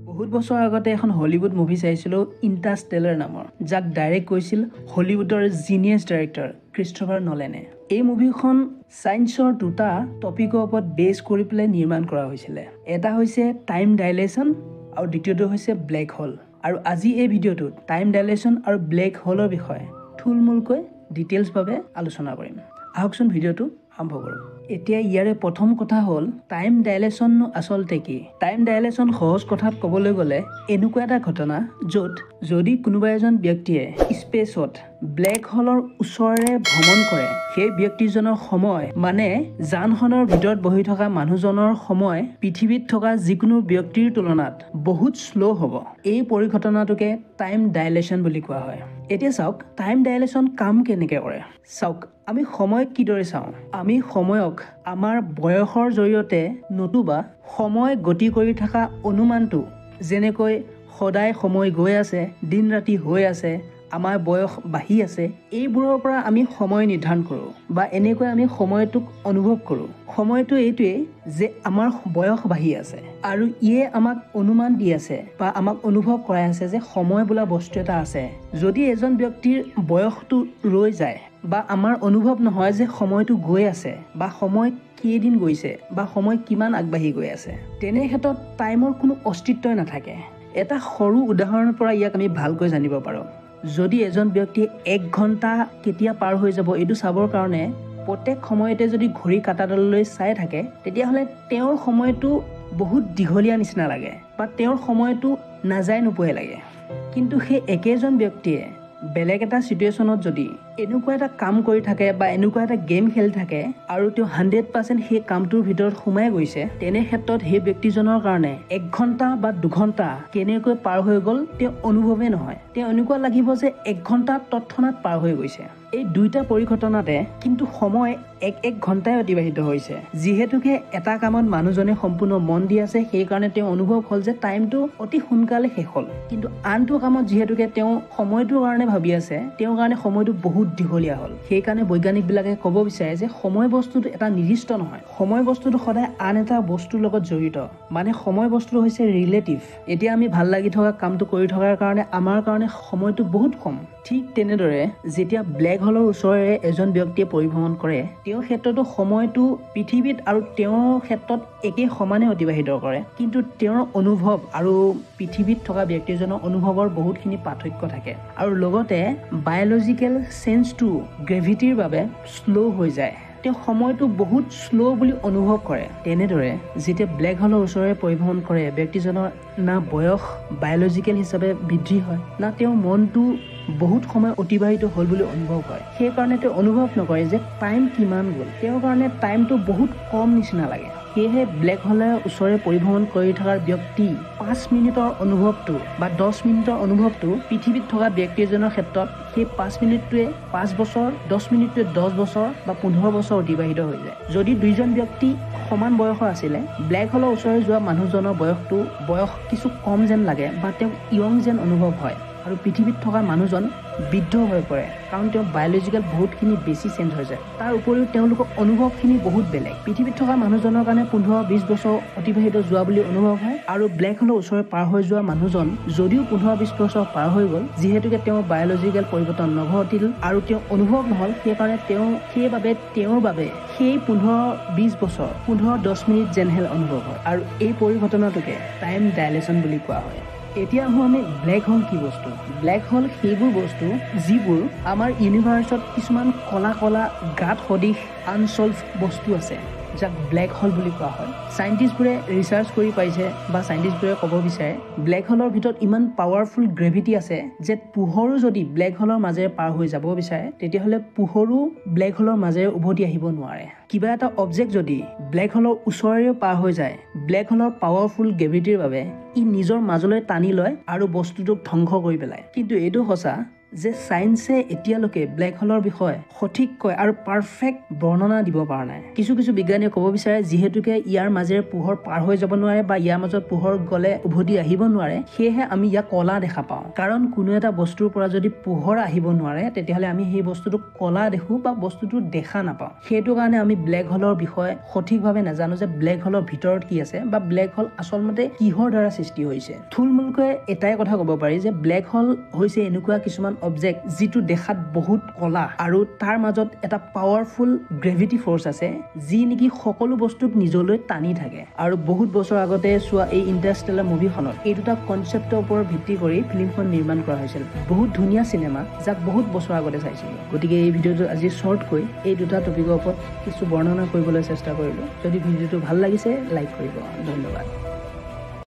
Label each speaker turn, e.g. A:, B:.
A: বহুত বছৰ আগতে এখন হলিউড মুভি চাইছিলোঁ ইণ্টাৰষ্টেলাৰ নামৰ, যাক ডাইৰেক্ট কৰিছিল হলিউডৰ জিনিয়াছ ডাইৰেক্টৰ ক্ৰিষ্টফাৰ নলেনে। এই মুভিখন ছায়েন্সৰ দুটা টপিকৰ ওপৰত বেছ কৰি পেলাই নিৰ্মাণ কৰা হৈছিলে। এটা হৈছে টাইম ডাইলেশ্যন আৰু দ্বিতীয়টো হৈছে ব্লেক হোল। আৰু আজি এই ভিডিঅ'টোত টাইম ডাইলেশ্যন আৰু ব্লেক হোলৰ বিষয়ে থুলমূলকৈ ডিটেইলছভাৱে আলোচনা কৰিম। আহকচোন ভিডিঅ'টো আৰম্ভ কৰোঁ। এতিয়া ইয়াৰে প্ৰথম কথা হ'ল টাইম ডাইলেশ্যন আচলতে কি? টাইম ডাইলেশ্যন সহজ কথাত ক'বলৈ গ'লে এনেকুৱা এটা ঘটনা য'ত যদি কোনোবা এজন ব্যক্তিয়ে স্পেচত ব্লেক হোলৰ ওচৰেৰে ভ্ৰমণ কৰে, সেই ব্যক্তিজনৰ সময় মানে যানখনৰ ভিতৰত বহি থকা মানুহজনৰ সময় পৃথিৱীত থকা যিকোনো ব্যক্তিৰ তুলনাত বহুত শ্ল' হ'ব। এই পৰিঘটনাটোকে টাইম ডাইলেশ্যন বুলি কোৱা হয়। এতিয়া চাওক টাইম ডাইলেশ্যন কাম কেনেকৈ কৰে। চাওক আমি সময়ক কিদৰে চাওঁ? আমি সময়ক আমাৰ বয়সৰ জৰিয়তে নতুবা সময় গতি কৰি থকা অনুমানটো, যেনেকৈ সদায় সময় গৈ আছে, দিন ৰাতি হৈ আছে, আমাৰ বয়স বাঢ়ি আছে, এইবোৰৰ পৰা আমি সময় নিৰ্ধাৰণ কৰোঁ বা এনেকৈ আমি সময়টোক অনুভৱ কৰোঁ। সময়টো এইটোৱেই যে আমাৰ বয়স বাঢ়ি আছে আৰু ইয়ে আমাক অনুমান দি আছে বা আমাক অনুভৱ কৰাই আছে যে সময় বোলা বস্তু এটা আছে। যদি এজন ব্যক্তিৰ বয়সটো ৰৈ যায় বা আমাৰ অনুভৱ নহয় যে সময়টো গৈ আছে বা সময় কেইদিন গৈছে বা সময় কিমান আগবাঢ়ি গৈ আছে, তেনে ক্ষেত্ৰত টাইমৰ কোনো অস্তিত্বই নাথাকে। এটা সৰু উদাহৰণৰ পৰা ইয়াক আমি ভালকৈ জানিব পাৰোঁ। যদি এজন ব্যক্তিয়ে 1 ঘণ্টা কেতিয়া পাৰ হৈ যাব এইটো চাবৰ কাৰণে প্ৰত্যেক সময়তে যদি ঘড়ী কাঁটাডাললৈ চাই থাকে, তেতিয়াহ'লে তেওঁৰ সময়টো বহুত দীঘলীয়া নিচিনা লাগে বা তেওঁৰ সময়টো নাযায় নোপোৱাই লাগে। কিন্তু সেই একেজন ব্যক্তিয়ে বেলেগ এটা চিটুৱেশ্যনত যদি এনেকুৱা এটা কাম কৰি থাকে বা এনেকুৱা এটা গেম খেলি থাকে আৰু তেওঁ 100% সেই কামটোৰ ভিতৰত সোমাই গৈছে, তেনে ক্ষেত্ৰত সেই ব্যক্তিজনৰ কাৰণে 1 ঘণ্টা বা 2 ঘণ্টা কেনেকৈ পাৰ হৈ গ'ল তেওঁ অনুভৱেই নহয়। তেওঁ এনেকুৱা লাগিব যে 1 ঘণ্টা তৎক্ষণাত পাৰ হৈ গৈছে। এই দুইটা পৰিঘটনাতে কিন্তু সময় 1 ঘণ্টাই অতিবাহিত হৈছে। যিহেতুকে এটা কামত মানুহজনে সম্পূৰ্ণ মন দি আছে, সেইকাৰণে তেওঁ অনুভৱ হ'ল যে টাইমটো অতি সোনকালে শেষ হ'ল। কিন্তু আনটো কামত যিহেতুকে তেওঁ সময়টোৰ কাৰণে ভাবি আছে, তেওঁৰ কাৰণে সময়টো বহুত দীঘলীয়া হ'ল। সেইকাৰণে বৈজ্ঞানিকবিলাকে ক'ব বিচাৰে যে সময় বস্তুটো এটা নিৰ্দিষ্ট নহয়। সময় বস্তুটো সদায় আন এটা বস্তুৰ লগত জড়িত, মানে সময় বস্তুটো হৈছে ৰিলেটিভ। এতিয়া আমি ভাল লাগি থকা কামটো কৰি থকাৰ কাৰণে আমাৰ কাৰণে সময়টো বহুত কম। ঠিক তেনেদৰে যেতিয়া ব্লেক হোলৰ ওচৰেৰে এজন ব্যক্তিয়ে পৰিভ্ৰমণ কৰে, তেওঁৰ ক্ষেত্ৰতো সময়টো পৃথিৱীত আৰু তেওঁৰ ক্ষেত্ৰত একে সমানে অতিবাহিত কৰে, কিন্তু তেওঁৰ অনুভৱ আৰু পৃথিৱীত থকা ব্যক্তিজনৰ অনুভৱৰ বহুতখিনি পাৰ্থক্য থাকে। আৰু লগতে বায়'লজিকেল চেঞ্জটো গ্ৰেভিটিৰ বাবে শ্ল' হৈ যায়। তেওঁ সময়টো বহুত শ্ল' বুলি অনুভৱ কৰে। তেনেদৰে যেতিয়া ব্লেক হোলৰ ওচৰেৰে পৰিভ্ৰমণ কৰে, ব্যক্তিজনৰ না বয়স বায়'লজিকেল হিচাপে বৃদ্ধি হয়, না তেওঁৰ মনটো বহুত সময় অতিবাহিত হ'ল বুলি অনুভৱ হয়। সেইকাৰণে তেওঁ অনুভৱ নকৰে যে টাইম কিমান গ'ল। তেওঁৰ কাৰণে টাইমটো বহুত কম নিচিনা লাগে। সেয়েহে ব্লেক হোলৰ ওচৰে পৰিভ্ৰমণ কৰি থকাৰ ব্যক্তি 5 মিনিটৰ অনুভৱটো বা 10 মিনিটৰ অনুভৱটো পৃথিৱীত থকা ব্যক্তি এজনৰ ক্ষেত্ৰত সেই 5 মিনিটটোৱে 5 বছৰ, 10 মিনিটটোৱে 10 বছৰ বা 15 বছৰ অতিবাহিত হৈ যায়। যদি দুইজন ব্যক্তি সমান বয়সৰ আছিলে, ব্লেক হোলৰ ওচৰে যোৱা মানুহজনৰ বয়স কিছু কম যেন লাগে বা তেওঁক য়ং যেন অনুভৱ হয় আৰু পৃথিৱীত থকা মানুহজন বৃদ্ধ হৈ পৰে, কাৰণ তেওঁ বায়'লজিকেল বহুতখিনি বেছি চেঞ্জ হৈ যায়। তাৰ উপৰিও তেওঁলোকৰ অনুভৱখিনি বহুত বেলেগ। পৃথিৱীত থকা মানুহজনৰ কাৰণে 15-20 বছৰ অতিবাহিত যোৱা বুলি অনুভৱ হয় আৰু ব্লেক হোলৰ ওচৰে পাৰ হৈ যোৱা মানুহজন যদিও 15-20 বছৰ পাৰ হৈ গ'ল, যিহেতুকে তেওঁৰ বায়'লজিকেল পৰিৱৰ্তন নঘটিল আৰু তেওঁ অনুভৱ নহ'ল, সেইকাৰণে তেওঁৰ বাবে সেই 15-20 বছৰ 15-10 মিনিট যেনহে অনুভৱ হয়। আৰু এই পৰিঘটনাটোকে টাইম ডাইলেশ্যন বুলি কোৱা হয়। এতিয়া আহোঁ আমি ব্লেক হোল কি বস্তু। ব্লেক হোল সেইবোৰ বস্তু যিবোৰ আমাৰ ইউনিভাৰ্চত কিছুমান কলা গাঁত সদৃশ আনচল্ভ বস্তু আছে, যাক ব্লেক হোল বুলি কোৱা হয়। চাইণ্টিষ্টবোৰে ৰিচাৰ্চ কৰি পাইছে বা চাইণ্টিষ্টবোৰে ক'ব বিচাৰে ব্লেক হোলৰ ভিতৰত ইমান পাৱাৰফুল গ্ৰেভিটি আছে যে পোহৰো যদি ব্লেক হোলৰ মাজেৰে পাৰ হৈ যাব বিচাৰে, তেতিয়াহ'লে পোহৰো ব্লেক হোলৰ মাজেৰে উভতি আহিব নোৱাৰে। কিবা এটা অবজেক্ট যদি ব্লেক হোলৰ ওচৰেৰে পাৰ হৈ যায়, ব্লেক হোলৰ পাৱাৰফুল গ্ৰেভিটিৰ বাবে ই নিজৰ মাজলৈ টানি লয় আৰু বস্তুটোক ধ্বংস কৰি পেলায়। কিন্তু এইটো সঁচা যে সায়েন্সে এতিয়ালৈকে ব্লেক হোলৰ বিষয়ে সঠিককৈ আৰু পাৰফেক্ট বৰ্ণনা দিব পৰা নাই। কিছু বিজ্ঞানীয়ে ক'ব বিচাৰে যিহেতুকে ইয়াৰ মাজেৰে পোহৰ পাৰ হৈ যাব নোৱাৰে বা ইয়াৰ মাজত পোহৰ গ'লে উভতি আহিব নোৱাৰে, সেয়েহে আমি ইয়াক কলা দেখা পাওঁ। কাৰণ কোনো এটা বস্তুৰ পৰা যদি পোহৰ আহিব নোৱাৰে তেতিয়াহ'লে আমি সেই বস্তুটো কলা দেখো বা বস্তুটো দেখা নাপাওঁ। সেইটো কাৰণে আমি ব্লেক হোলৰ বিষয়ে সঠিকভাৱে নাজানো যে ব্লেক হোলৰ ভিতৰত কি আছে বা ব্লেক হোল আচলতে কিহৰ দ্বাৰা সৃষ্টি হৈছে। থুলমূলকৈ এটাই কথা ক'ব পাৰি যে ব্লেক হোল হৈছে এনেকুৱা কিছুমান অবজেক্ট যিটো দেখাত বহুত কলা আৰু তাৰ মাজত এটা পাৱাৰফুল গ্ৰেভিটি ফ'ৰ্চ আছে যি নেকি সকলো বস্তুক নিজলৈ টানি থাকে। আৰু বহুত বছৰ আগতে চোৱা এই ইণ্টাৰষ্টেলাৰ মুভিখনত এই দুটা কনচেপ্টৰ ওপৰত ভিত্তি কৰি ফিল্মখন নিৰ্মাণ কৰা হৈছিল। বহুত ধুনীয়া চিনেমা যাক বহুত বছৰ আগতে চাইছিলোঁ। গতিকে এই ভিডিঅ'টো আজি শ্বৰ্টকৈ এই দুটা টপিকৰ ওপৰত কিছু বৰ্ণনা কৰিবলৈ চেষ্টা কৰিলোঁ। যদি ভিডিঅ'টো ভাল লাগিছে লাইক কৰিব। ধন্যবাদ।